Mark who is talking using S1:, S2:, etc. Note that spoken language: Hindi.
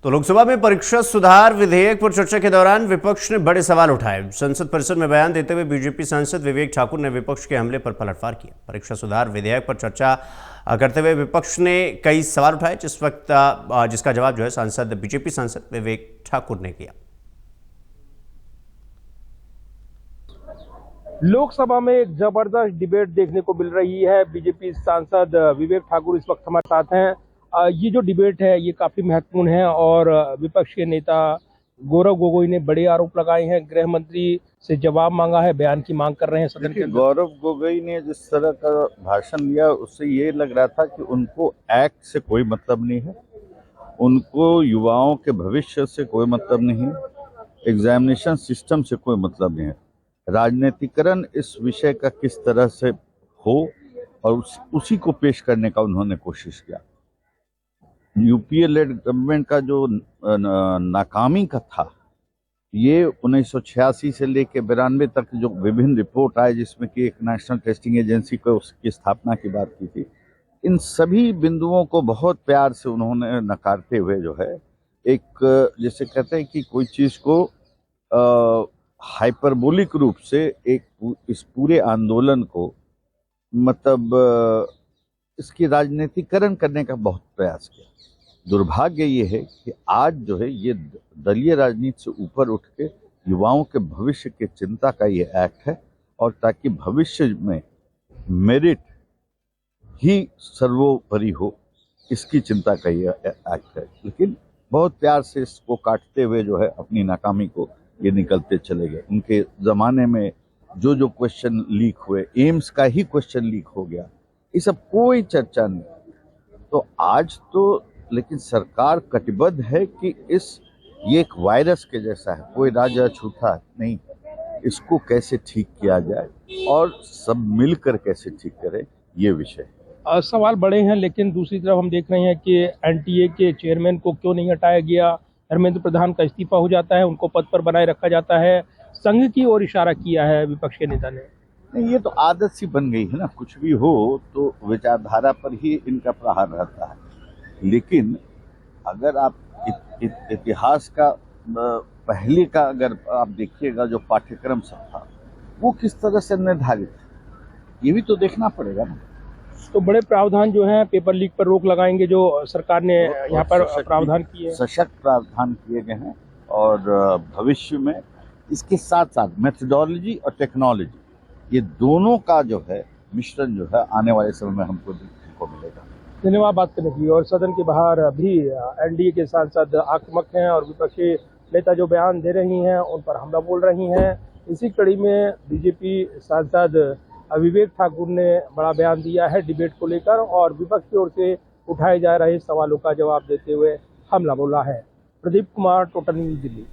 S1: तो लोकसभा में परीक्षा सुधार विधेयक पर चर्चा के दौरान विपक्ष ने बड़े सवाल उठाए। संसद परिसर में बयान देते हुए बीजेपी सांसद विवेक ठाकुर ने विपक्ष के हमले पर पलटवार किया। परीक्षा सुधार विधेयक पर चर्चा करते हुए विपक्ष ने कई सवाल उठाए, जिसका जवाब जो है बीजेपी सांसद विवेक ठाकुर ने किया।
S2: लोकसभा में एक जबरदस्त डिबेट देखने को मिल रही है। बीजेपी सांसद विवेक ठाकुर इस वक्त हमारे साथ हैं। ये जो डिबेट है ये काफी महत्वपूर्ण है और विपक्ष के नेता गौरव गोगोई ने बड़े आरोप लगाए हैं। गृह मंत्री से जवाब मांगा है, बयान की मांग कर रहे हैं सदन के अंदर।
S3: गौरव गोगोई ने जिस तरह का भाषण दिया उससे ये लग रहा था कि उनको एक्ट से कोई मतलब नहीं है, उनको युवाओं के भविष्य से कोई मतलब नहीं है, एग्जामिनेशन सिस्टम से कोई मतलब नहीं है। राजनीतिकरण इस विषय का किस तरह से हो और उसी को पेश करने का उन्होंने कोशिश किया। यूपीए लेड गवर्नमेंट का जो नाकामी का था, ये 1986 से लेकर 92 तक जो विभिन्न रिपोर्ट आए जिसमें कि एक नेशनल टेस्टिंग एजेंसी को उसकी स्थापना की बात की थी, इन सभी बिंदुओं को बहुत प्यार से उन्होंने नकारते हुए जो है एक जैसे कहते हैं कि कोई चीज को हाइपरबोलिक रूप से इस पूरे आंदोलन को मतलब इसकी राजनीतिकरण करने का बहुत प्रयास किया। दुर्भाग्य ये है कि आज जो है ये दलीय राजनीति से ऊपर उठ के युवाओं के भविष्य की चिंता का ये एक्ट है, और ताकि भविष्य में मेरिट ही सर्वोपरि हो, इसकी चिंता का ये एक्ट है। लेकिन बहुत प्यार से इसको काटते हुए जो है अपनी नाकामी को ये निकलते चले गए। उनके ज़माने में जो क्वेश्चन लीक हुए, एम्स का ही क्वेश्चन लीक हो गया, ये सब कोई चर्चा नहीं। तो आज तो लेकिन सरकार कटिबद्ध है कि ये एक वायरस के जैसा है, कोई राजा छूता नहीं, इसको कैसे ठीक किया जाए और सब मिलकर कैसे ठीक करें, ये विषय है।
S2: सवाल बड़े हैं, लेकिन दूसरी तरफ हम देख रहे हैं कि एनटीए के चेयरमैन को क्यों नहीं हटाया गया। धर्मेंद्र प्रधान का इस्तीफा हो जाता है, उनको पद पर बनाए रखा जाता है। संघ की ओर इशारा किया है विपक्ष के नेता ने।
S3: नहीं, ये तो आदत सी बन गई है ना, कुछ भी हो तो विचारधारा पर ही इनका प्रहार रहता है। लेकिन अगर आप इतिहास का पहले का अगर आप देखिएगा जो पाठ्यक्रम सब था वो किस तरह से निर्धारित है, ये भी तो देखना पड़ेगा ना।
S2: तो बड़े प्रावधान जो हैं पेपर लीक पर रोक लगाएंगे, जो सरकार ने यहाँ पर प्रावधान किए,
S3: सशक्त प्रावधान किए गए हैं। और भविष्य में इसके साथ साथ मेथोडोलॉजी और टेक्नोलॉजी, ये दोनों का जो है मिश्रण जो है आने वाले समय में हमको देखने को मिलेगा।
S2: धन्यवाद बात करने के लिए। और सदन के बाहर भी एनडीए के सांसद आक्रामक हैं और विपक्षी नेता जो बयान दे रही हैं उन पर हमला बोल रही हैं। इसी कड़ी में बीजेपी सांसद विवेक ठाकुर ने बड़ा बयान दिया है डिबेट को लेकर और विपक्ष की ओर से उठाए जा रहे सवालों का जवाब देते हुए हमला बोला है। Pradeep Kumar, total news, Delhi.